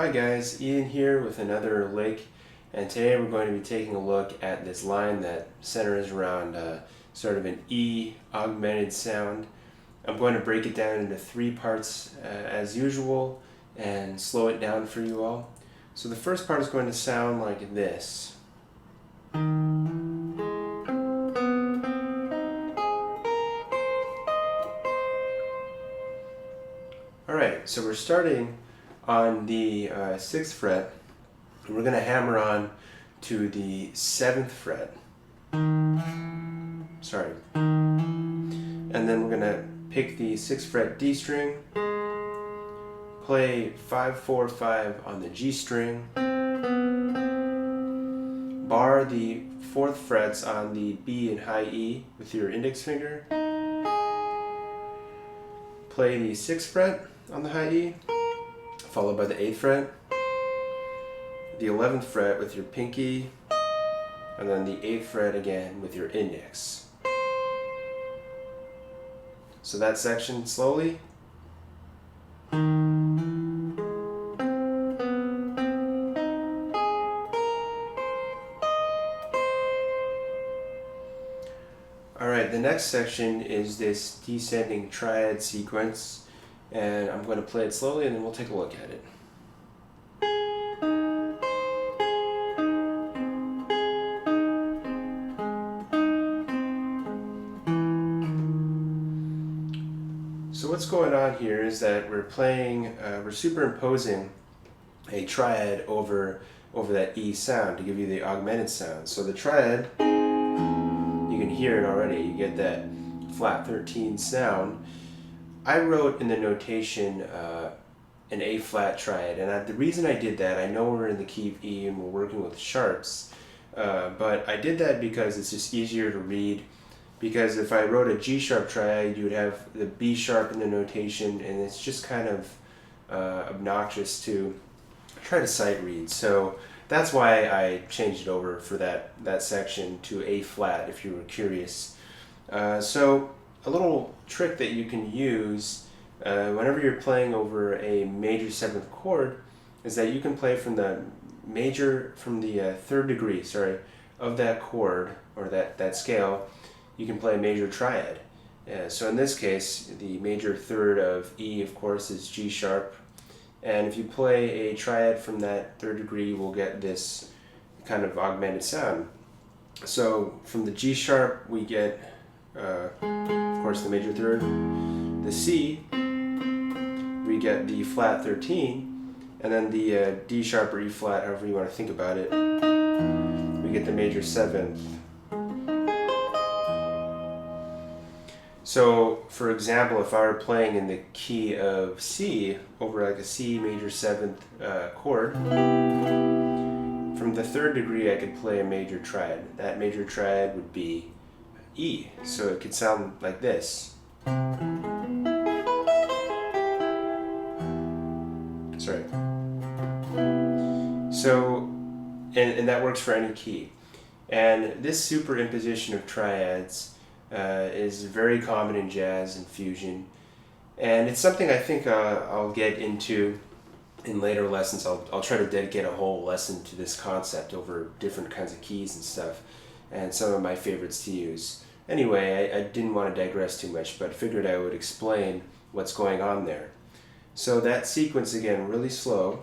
Hi guys, Ian here with another lick, and today we're going to be taking a look at this line that centers around sort of an E augmented sound. I'm going to break it down into three parts as usual and slow it down for you all. So the first part is going to sound like this. Alright, so we're starting on the 6th fret, and we're going to hammer on to the 7th fret. Sorry. And then we're going to pick the 6th fret D string, play 5, 4, 5 on the G string, bar the 4th frets on the B and high E with your index finger, play the 6th fret on the high E, followed by the 8th fret, the 11th fret with your pinky, and then the 8th fret again with your index. So that section slowly. Alright, the next section is this descending triad sequence, and I'm going to play it slowly and then we'll take a look at it. So what's going on here is that we're superimposing a triad over that E sound to give you the augmented sound. So the triad, you can hear it already, you get that flat 13 sound. I wrote in the notation an A flat triad, and the reason I did that, I know we're in the key of E and we're working with sharps, but I did that because it's just easier to read. Because if I wrote a G sharp triad, you would have the B sharp in the notation, and it's just kind of obnoxious to try to sight read. So that's why I changed it over for that section to A flat, if you were curious. So a little trick that you can use whenever you're playing over a major 7th chord is that you can play from the third degree, of that chord, or that scale. You can play a major triad. So in this case, the major third of E, of course, is G sharp. And if you play a triad from that third degree, you will get this kind of augmented sound. So from the G sharp, we get, of course, the major third. The C, we get the flat 13. And then the D sharp or E flat, however you want to think about it, we get the major 7th. So, for example, if I were playing in the key of C, over like a C major 7th chord, from the 3rd degree I could play a major triad. That major triad would be E, so it could sound like this. Sorry. So, and that works for any key. And this superimposition of triads is very common in jazz and fusion, and it's something I think I'll get into in later lessons. I'll try to dedicate a whole lesson to this concept over different kinds of keys and stuff, and some of my favorites to use. Anyway, I didn't want to digress too much, but figured I would explain what's going on there. So that sequence again, really slow.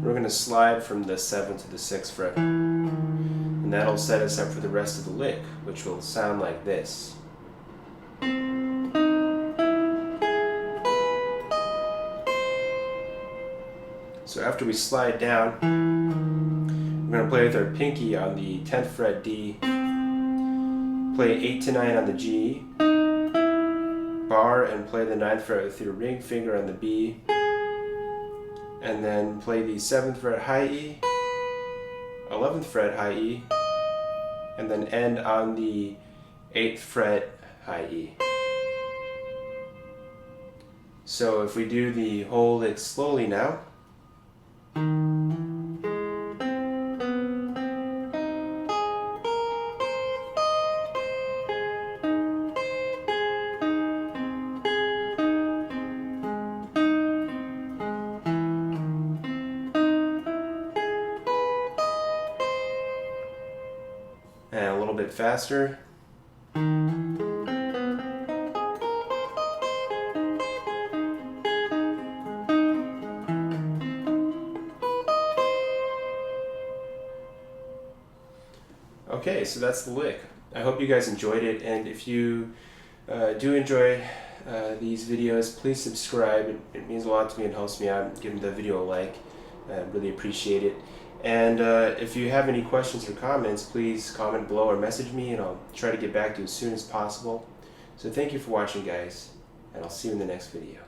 We're going to slide from the 7th to the 6th fret, and that'll set us up for the rest of the lick, which will sound like this. So after we slide down, we're going to play with our pinky on the 10th fret D, play 8 to 9 on the G, bar and play the 9th fret with your ring finger on the B, and then play the 7th fret high E, 11th fret high E, and then end on the 8th fret high E. So if we do the whole lick slowly now, And a little bit faster. Okay, so that's the lick. I hope you guys enjoyed it, and if you do enjoy these videos, please subscribe. It means a lot to me and helps me out. Give the video a like. I really appreciate it. And if you have any questions or comments, please comment below or message me, and I'll try to get back to you as soon as possible. So thank you for watching, guys, and I'll see you in the next video.